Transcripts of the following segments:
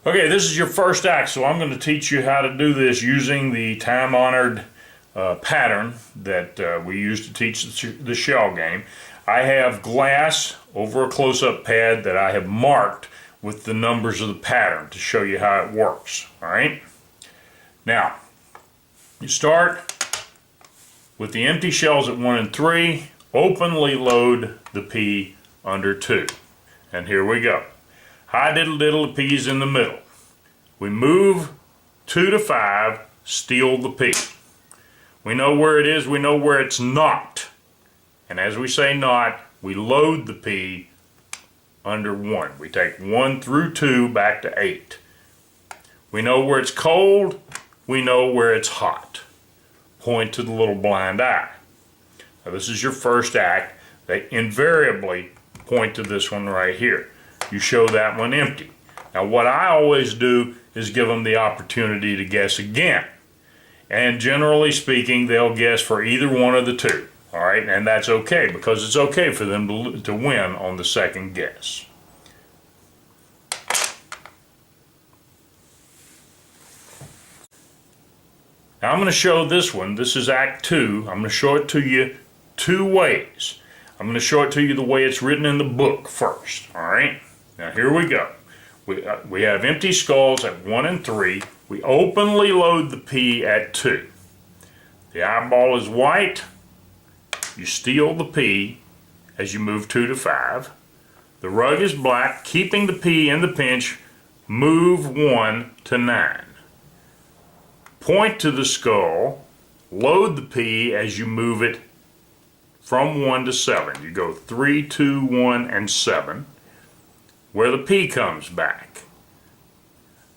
Okay, this is your first act, so I'm going to teach you how to do this using the time-honored pattern that we use to teach the shell game. I have glass over a close-up pad that I have marked with the numbers of the pattern to show you how it works. All right? Now, you start with the empty shells at 1 and 3, openly load the pea under 2. And here we go. High diddle diddle, the pea's in the middle. We move 2 to 5, steal the pea. We know where it is, we know where it's not. And as we say not, we load the pea under 1. We take 1 through 2 back to 8. We know where it's cold, we know where it's hot. Point to the little blind eye. Now this is your first act. They invariably point to this one right here. You show that one empty. Now what I always do is give them the opportunity to guess again. And generally speaking, they'll guess for either one of the two. All right, and that's okay because it's okay for them to win on the second guess. Now I'm going to show this one. This is Act 2. I'm going to show it to you two ways. I'm going to show it to you the way it's written in the book first. All right. Now here we go. We have empty skulls at 1 and 3. We openly load the pea at 2. The eyeball is white. You steal the pea as you move 2 to 5. The rug is black, keeping the pea in the pinch. Move 1 to 9. Point to the skull. Load the pea as you move it from 1 to 7. You go 3, 2, 1, and 7. Where the pea comes back.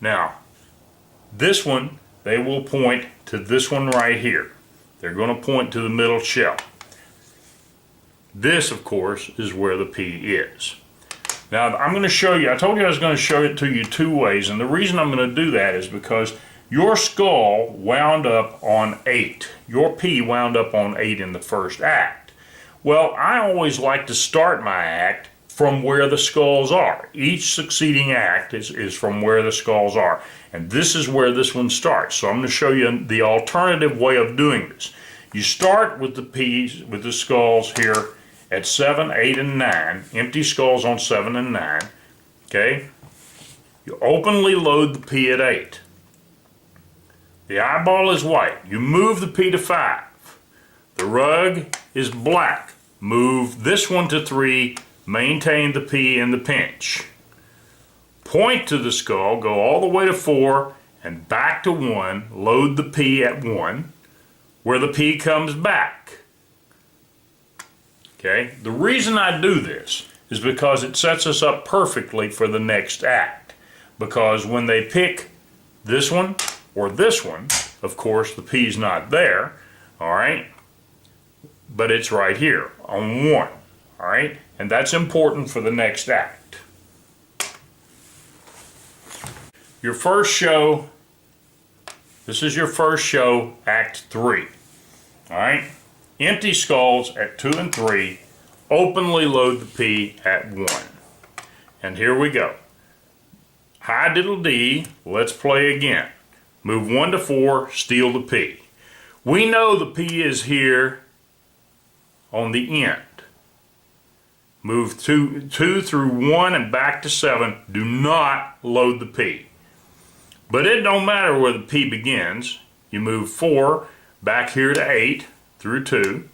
Now, this one, they will point to this one right here. They're going to point to the middle shell. This, of course, is where the pea is. Now, I'm going to show you, I told you I was going to show it to you two ways, and the reason I'm going to do that is because your skull wound up on 8. Your pea wound up on 8 in the first act. Well, I always like to start my act from where the skulls are. Each succeeding act is from where the skulls are. And this is where this one starts. So I'm going to show you the alternative way of doing this. You start with the peas, with the skulls here at 7, 8, and 9. Empty skulls on 7 and 9. Okay? You openly load the pea at 8. The eyeball is white. You move the pea to 5. The rug is black. Move this one to 3. Maintain the pea in the pinch. Point to the skull, go all the way to 4 and back to 1. Load the pea at 1 where the pea comes back. Okay? The reason I do this is because it sets us up perfectly for the next act. Because when they pick this one or this one, of course the pea's not there, all right? But it's right here on 1, all right? And that's important for the next act. Your first show, this is your first show, Act 3. All right? Empty skulls at 2 and 3. Openly load the pea at 1. And here we go. High diddle dee, let's play again. Move 1 to 4, steal the pea. We know the pea is here on the end. Move 2 through 1 and back to 7. Do not load the pea. But it don't matter where the pea begins. You move 4 back here to 8 through 2.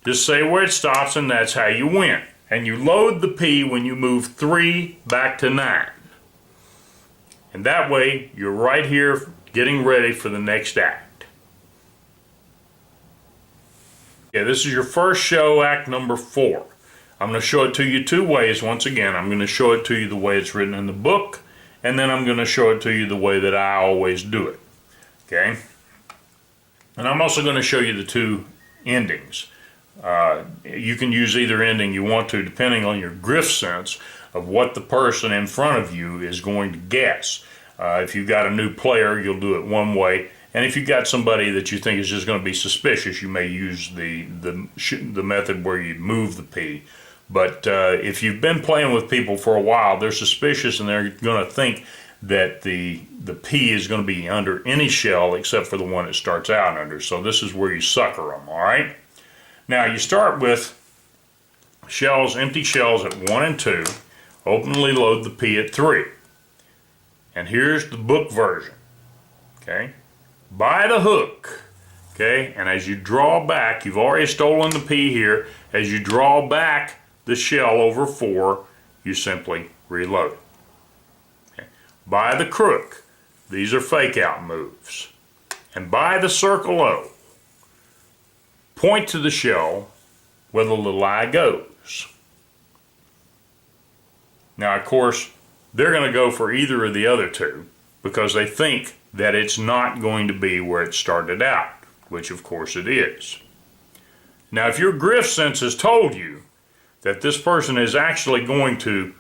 Just say where it stops and that's how you win. And you load the pea when you move 3 back to 9. And that way you're right here getting ready for the next act. Okay, this is your first show, Act number 4. I'm going to show it to you two ways. Once again, I'm going to show it to you the way it's written in the book, and then I'm going to show it to you the way that I always do it. Okay? And I'm also going to show you the two endings. You can use either ending you want to, depending on your grip sense of what the person in front of you is going to guess. If you've got a new player, you'll do it one way. And if you've got somebody that you think is just going to be suspicious, you may use the method where you move the pea. But if you've been playing with people for a while, they're suspicious and they're going to think that the P is going to be under any shell except for the one it starts out under. So this is where you sucker them, all right? Now you start with shells, empty shells at 1 and 2. Openly load the P at 3. And here's the book version, okay? By the hook, okay? And as you draw back, you've already stolen the P here. As you draw back the shell over 4, you simply reload it. Okay? By the crook, these are fake out moves. And by the circle O, point to the shell where the little eye goes. Now, of course, they're going to go for either of the other two because they think that it's not going to be where it started out, which of course it is. Now, if your grift sense has told you that this person is actually going to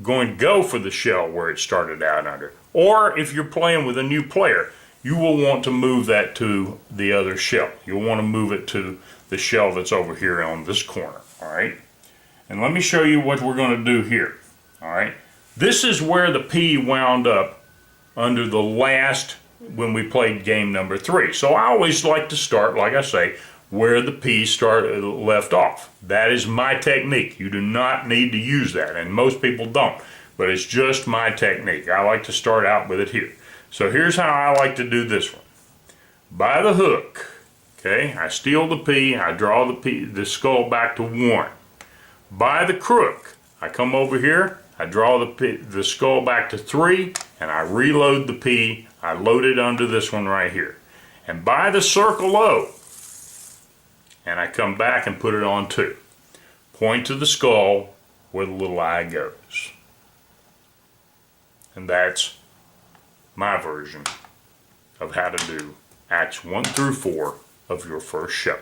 go for the shell where it started out under, or if you're playing with a new player, you will want to move that to the other shell. You'll want to move it to the shell that's over here on this corner, all right? And let me show you what we're going to do here, all right? This is where the P wound up under the last, when we played game number 3. So I always like to start, like I say, where the P left off. That is my technique. You do not need to use that, and most people don't. But it's just my technique. I like to start out with it here. So here's how I like to do this one. By the hook, okay, I steal the P, I draw the skull back to 1. By the crook, I come over here, I draw the skull back to 3, and I reload the P. I load it under this one right here. And by the circle O, and I come back and put it on 2. Point to the skull where the little eye goes. And that's my version of how to do acts 1 through 4 of your first show.